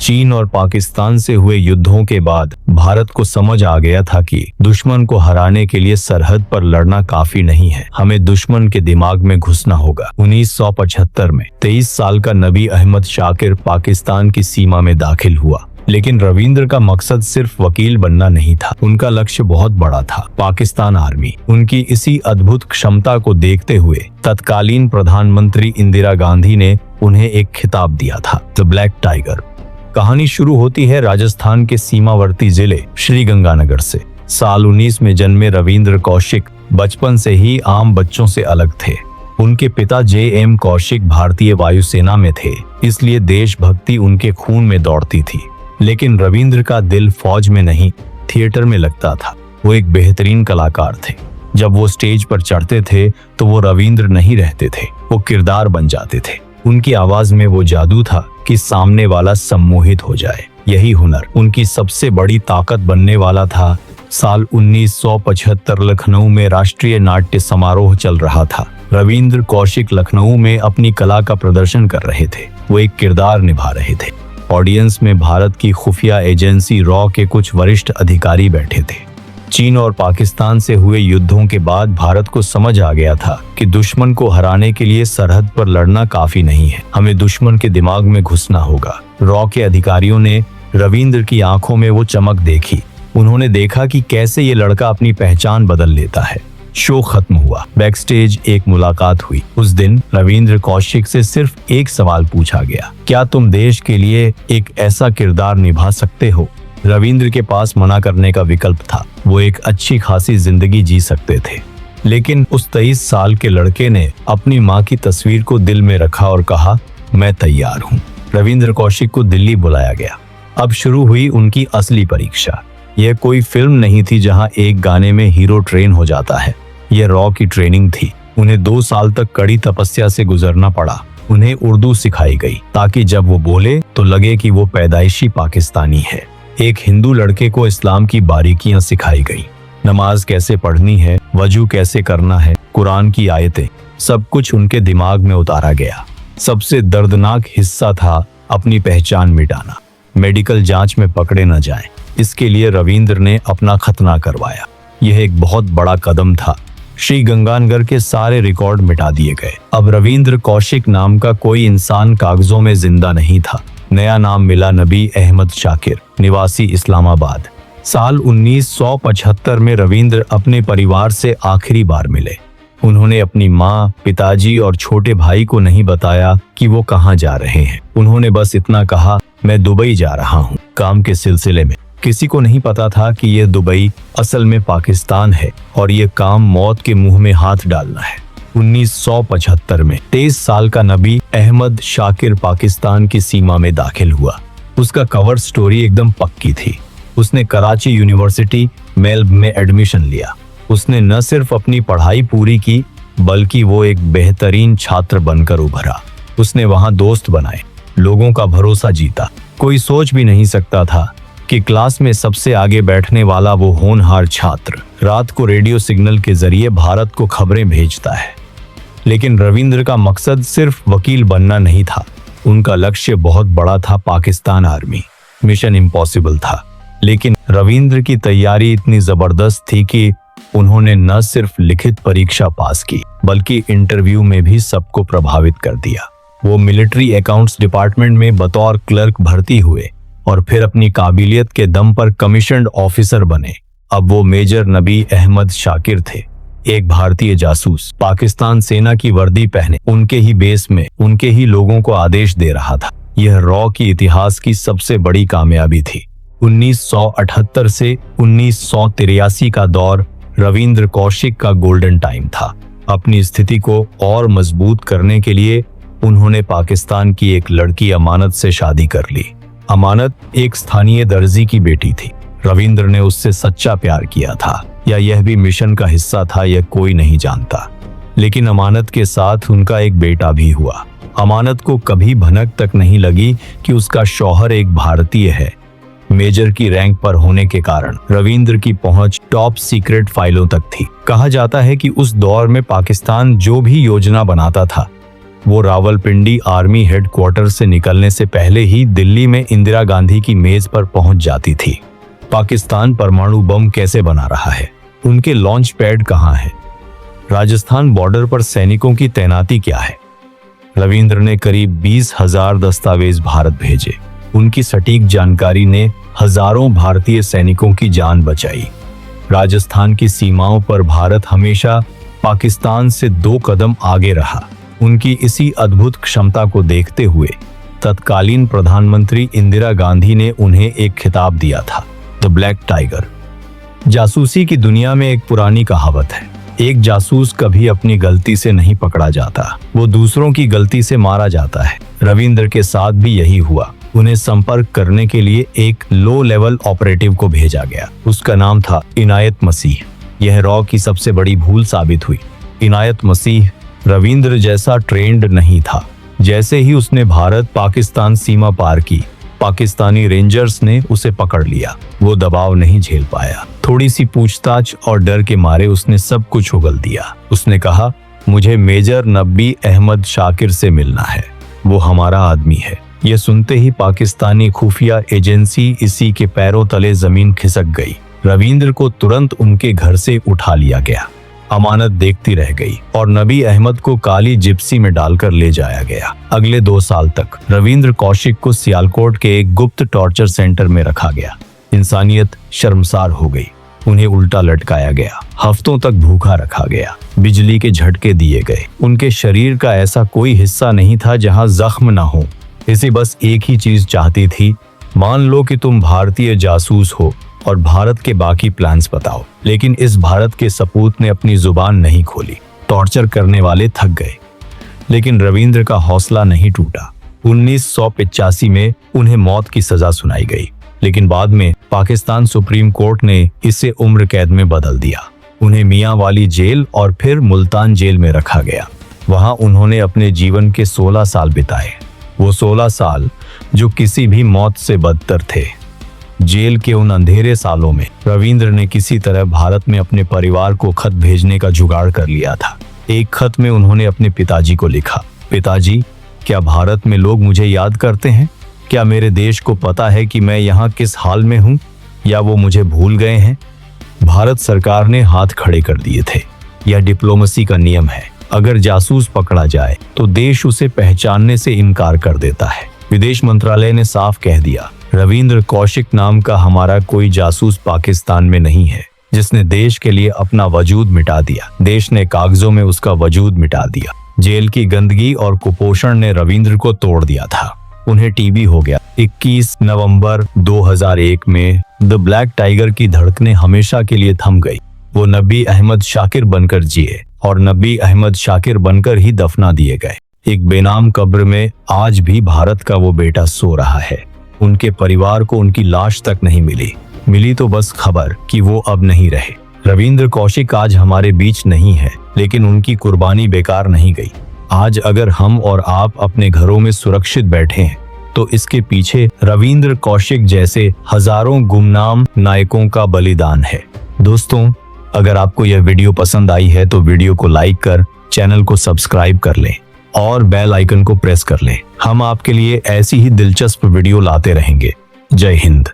चीन और पाकिस्तान से हुए युद्धों के बाद भारत को समझ आ गया था कि दुश्मन को हराने के लिए सरहद पर लड़ना काफी नहीं है, हमें दुश्मन के दिमाग में घुसना होगा। 1975 में 23 साल का नबी अहमद शाकिर पाकिस्तान की सीमा में दाखिल हुआ, लेकिन रविंद्र का मकसद सिर्फ वकील बनना नहीं था, उनका लक्ष्य बहुत बड़ा था। पाकिस्तान आर्मी। उनकी इसी अद्भुत क्षमता को देखते हुए तत्कालीन प्रधानमंत्री इंदिरा गांधी ने उन्हें एक खिताब दिया था, द ब्लैक टाइगर। कहानी शुरू होती है राजस्थान के सीमावर्ती जिले श्रीगंगानगर से। साल 19 में जन्मे रविंद्र कौशिक बचपन से ही आम बच्चों से अलग थे। उनके पिता J.M. कौशिक भारतीय वायुसेना में थे, इसलिए देशभक्ति उनके खून में दौड़ती थी। लेकिन रविंद्र का दिल फौज में नहीं, थिएटर में लगता था। वो एक बेहतरीन कलाकार थे। जब वो स्टेज पर चढ़ते थे तो वो रविंद्र नहीं रहते थे, वो किरदार बन जाते थे। उनकी आवाज में वो जादू था कि सामने वाला सम्मोहित हो जाए। यही हुनर उनकी सबसे बड़ी ताकत बनने वाला था। साल 1975 लखनऊ में राष्ट्रीय नाट्य समारोह चल रहा था। रविंद्र कौशिक लखनऊ में अपनी कला का प्रदर्शन कर रहे थे। वो एक किरदार निभा रहे थे। ऑडियंस में भारत की खुफिया एजेंसी रॉ के कुछ वरिष्ठ अधिकारी बैठे थे। चीन और पाकिस्तान से हुए युद्धों के बाद भारत को समझ आ गया था कि दुश्मन को हराने के लिए सरहद पर लड़ना काफी नहीं है, हमें दुश्मन के दिमाग में घुसना होगा। रॉ के अधिकारियों ने रविंद्र की आंखों में वो चमक देखी। उन्होंने देखा कि कैसे ये लड़का अपनी पहचान बदल लेता है। शो खत्म हुआ। बैक स्टेज एक मुलाकात हुई। उस दिन रविंद्र कौशिक से सिर्फ एक सवाल पूछा गया, क्या तुम देश के लिए एक ऐसा किरदार निभा सकते हो? रविंद्र के पास मना करने का विकल्प था। वो एक अच्छी खासी जिंदगी जी सकते थे, लेकिन उस 23 साल के लड़के ने अपनी माँ की तस्वीर को दिल में रखा और कहा, मैं तैयार हूँ। रविंद्र कौशिक को दिल्ली बुलाया गया। अब शुरू हुई उनकी असली परीक्षा। यह कोई फिल्म नहीं थी जहाँ एक गाने में हीरो ट्रेन हो जाता है। यह रॉ की ट्रेनिंग थी। उन्हें 2 साल तक कड़ी तपस्या से गुजरना पड़ा। उन्हें उर्दू सिखाई गई ताकि जब वो बोले तो लगे कि वो पैदाइशी पाकिस्तानी है। एक हिंदू लड़के को इस्लाम की बारीकियां सिखाई गई। नमाज कैसे पढ़नी है, वजू कैसे करना है, कुरान की आयतें, सब कुछ उनके दिमाग में उतारा गया। सबसे दर्दनाक हिस्सा था अपनी पहचान मिटाना। मेडिकल जांच में पकड़े न जाएं, इसके लिए रविंद्र ने अपना खतना करवाया। यह एक बहुत बड़ा कदम था। श्रीगंगानगर के सारे रिकॉर्ड मिटा दिए गए। अब रविंद्र कौशिक नाम का कोई इंसान कागजों में जिंदा नहीं था। नया नाम मिला नबी अहमद शाकिर, निवासी इस्लामाबाद। साल 1975 में रविंद्र अपने परिवार से आखिरी बार मिले। उन्होंने अपनी माँ, पिताजी और छोटे भाई को नहीं बताया कि वो कहाँ जा रहे हैं। उन्होंने बस इतना कहा, मैं दुबई जा रहा हूँ काम के सिलसिले में। किसी को नहीं पता था कि ये दुबई असल में पाकिस्तान है और ये काम मौत के मुंह में हाथ डालना है। 1975 में 23 साल का नबी अहमद शाकिर पाकिस्तान की सीमा में दाखिल हुआ। उसका कवर स्टोरी एकदम पक्की थी। उसने कराची यूनिवर्सिटी मेल्ब में एडमिशन लिया। उसने न सिर्फ अपनी पढ़ाई पूरी की, बल्कि वो एक बेहतरीन छात्र बनकर उभरा। उसने वहां दोस्त बनाए, लोगों का भरोसा जीता। कोई सोच भी नहीं सकता था कि क्लास में सबसे आगे बैठने वाला वो होनहार छात्र रात को रेडियो सिग्नल के जरिए भारत को खबरें भेजता है। लेकिन रविंद्र का मकसद सिर्फ वकील बनना नहीं था। उनका लक्ष्य बहुत बड़ा था, पाकिस्तान आर्मी। मिशन इम्पॉसिबल था, लेकिन रविंद्र की तैयारी इतनी जबरदस्त थी कि उन्होंने न सिर्फ लिखित परीक्षा पास की, बल्कि इंटरव्यू में भी सबको प्रभावित कर दिया। वो मिलिट्री अकाउंट्स डिपार्टमेंट में बतौर क्लर्क भर्ती हुए और फिर अपनी काबिलियत के दम पर कमीशन्ड ऑफिसर बने। अब वो मेजर नबी अहमद शाकिर थे, एक भारतीय जासूस। पाकिस्तान सेना की वर्दी पहने उनके ही बेस में उनके ही लोगों को आदेश दे रहा था। यह रॉ की इतिहास की सबसे बड़ी कामयाबी थी। 1978 से 1983 का दौर रविंद्र कौशिक का गोल्डन टाइम था। अपनी स्थिति को और मजबूत करने के लिए उन्होंने पाकिस्तान की एक लड़की अमानत से शादी कर ली। अमानत एक स्थानीय दर्जी की बेटी थी। रविंद्र ने उससे सच्चा प्यार किया था या यह भी मिशन का हिस्सा था, यह कोई नहीं जानता। लेकिन अमानत के साथ उनका एक बेटा भी हुआ। अमानत को कभी भनक तक नहीं लगी कि उसका शौहर एक भारतीय है। मेजर की रैंक पर होने के कारण रविंद्र की पहुंच टॉप सीक्रेट फाइलों तक थी। कहा जाता है कि उस दौर में पाकिस्तान जो भी योजना बनाता था वो रावलपिंडी आर्मी हेडक्वार्टर से निकलने से पहले ही दिल्ली में इंदिरा गांधी की मेज पर पहुंच जाती थी। पाकिस्तान परमाणु बम कैसे बना रहा है, उनके लॉन्च पैड कहाँ है, राजस्थान बॉर्डर पर सैनिकों की तैनाती क्या है। रविंद्र ने करीब 20,000 दस्तावेज भारत भेजे। उनकी सटीक जानकारी ने हजारों भारतीय सैनिकों की जान बचाई। राजस्थान की सीमाओं पर भारत हमेशा पाकिस्तान से 2 कदम आगे रहा। उनकी इसी अद्भुत क्षमता को देखते हुए तत्कालीन प्रधानमंत्री इंदिरा गांधी ने उन्हें एक खिताब दिया था, द ब्लैक टाइगर। जासूसी की दुनिया में एक पुरानी कहावत है, एक जासूस कभी अपनी गलती से नहीं पकड़ा जाता, वो दूसरों की गलती से मारा जाता है। रविंद्र के साथ भी यही हुआ। उन्हें संपर्क करने के लिए एक लो लेवल ऑपरेटिव को भेजा गया। उसका नाम था इनायत मसीह। यह रॉ की सबसे बड़ी भूल साबित हुई। इनायत मसीह रविंद्र जैसा ट्रेंड नहीं था। जैसे ही उसने भारत पाकिस्तान सीमा पार की, पाकिस्तानी रेंजर्स ने उसे पकड़ लिया। वो दबाव नहीं झेल पाया। थोड़ी सी पूछताछ और डर के मारे उसने सब कुछ उगल दिया। उसने कहा, मुझे मेजर नबी अहमद शाकिर से मिलना है, वो हमारा आदमी है। यह सुनते ही पाकिस्तानी खुफिया एजेंसी इसी के पैरों तले जमीन खिसक गई। रविंद्र को तुरंत उनके घर से उठा लिया गया। अमानत देखती रह गई और नबी अहमद को काली जिप्सी में डालकर ले जाया गया। अगले 2 साल तक रविंद्र कौशिक को सियालकोट के एक गुप्त टॉर्चर सेंटर में रखा गया। इंसानियत शर्मसार हो गई। उन्हें उल्टा लटकाया गया, हफ्तों तक भूखा रखा गया, बिजली के झटके दिए गए। उनके शरीर का ऐसा कोई हिस्सा नहीं था जहां जख्म ना हो। इसे बस एक ही चीज चाहती थी, मान लो कि तुम भारतीय जासूस हो और भारत के बाकी प्लान्स बताओ। लेकिन इस भारत के सपूत ने अपनी जुबान नहीं खोली। टॉर्चर करने वाले थक गए, लेकिन रविंद्र का हौसला नहीं टूटा। 1985 में उन्हें मौत की सजा सुनाई गई, लेकिन बाद में पाकिस्तान सुप्रीम कोर्ट ने इसे उम्र कैद में बदल दिया। उन्हें मियां वाली जेल और फिर मुल्तान जेल में रखा गया। वहां उन्होंने अपने जीवन के 16 साल बिताए। वो 16 साल जो किसी भी मौत से बदतर थे। जेल के उन अंधेरे सालों में रविंद्र ने किसी तरह भारत में अपने परिवार को खत भेजने का जुगाड़ कर लिया था। एक खत में उन्होंने अपने पिताजी को लिखा, पिताजी, क्या भारत में लोग मुझे याद करते हैं? क्या मेरे देश को पता है कि मैं यहाँ किस हाल में हूँ, या वो मुझे भूल गए हैं? भारत सरकार ने हाथ खड़े कर दिए थे। यह डिप्लोमेसी का नियम है। अगर जासूस पकड़ा जाए तो देश उसे पहचानने से इनकार कर देता है। विदेश मंत्रालय ने साफ कह दिया, रविंद्र कौशिक नाम का हमारा कोई जासूस पाकिस्तान में नहीं है जिसने देश के लिए अपना वजूद मिटा दिया। देश ने कागजों में उसका वजूद मिटा दिया। जेल की गंदगी और कुपोषण ने रविंद्र को तोड़ दिया था। उन्हें टीबी हो गया। 21 नवंबर 2001 में द ब्लैक टाइगर की धड़कनें हमेशा के लिए थम गई। वो नबी अहमद शाकिर बनकर जिए और नबी अहमद शाकिर बनकर ही दफना दिए गए। एक बेनाम कब्र में आज भी भारत का वो बेटा सो रहा है। उनके परिवार को उनकी लाश तक नहीं मिली तो बस खबर कि वो अब नहीं रहे। रविंद्र कौशिक आज हमारे बीच नहीं है, लेकिन उनकी कुर्बानी बेकार नहीं गई। आज अगर हम और आप अपने घरों में सुरक्षित बैठे हैं तो इसके पीछे रविंद्र कौशिक जैसे हजारों गुमनाम नायकों का बलिदान है। दोस्तों, अगर आपको यह वीडियो पसंद आई है तो वीडियो को लाइक कर चैनल को सब्सक्राइब कर लें और बेल आइकन को प्रेस कर लें। हम आपके लिए ऐसी ही दिलचस्प वीडियो लाते रहेंगे। जय हिंद।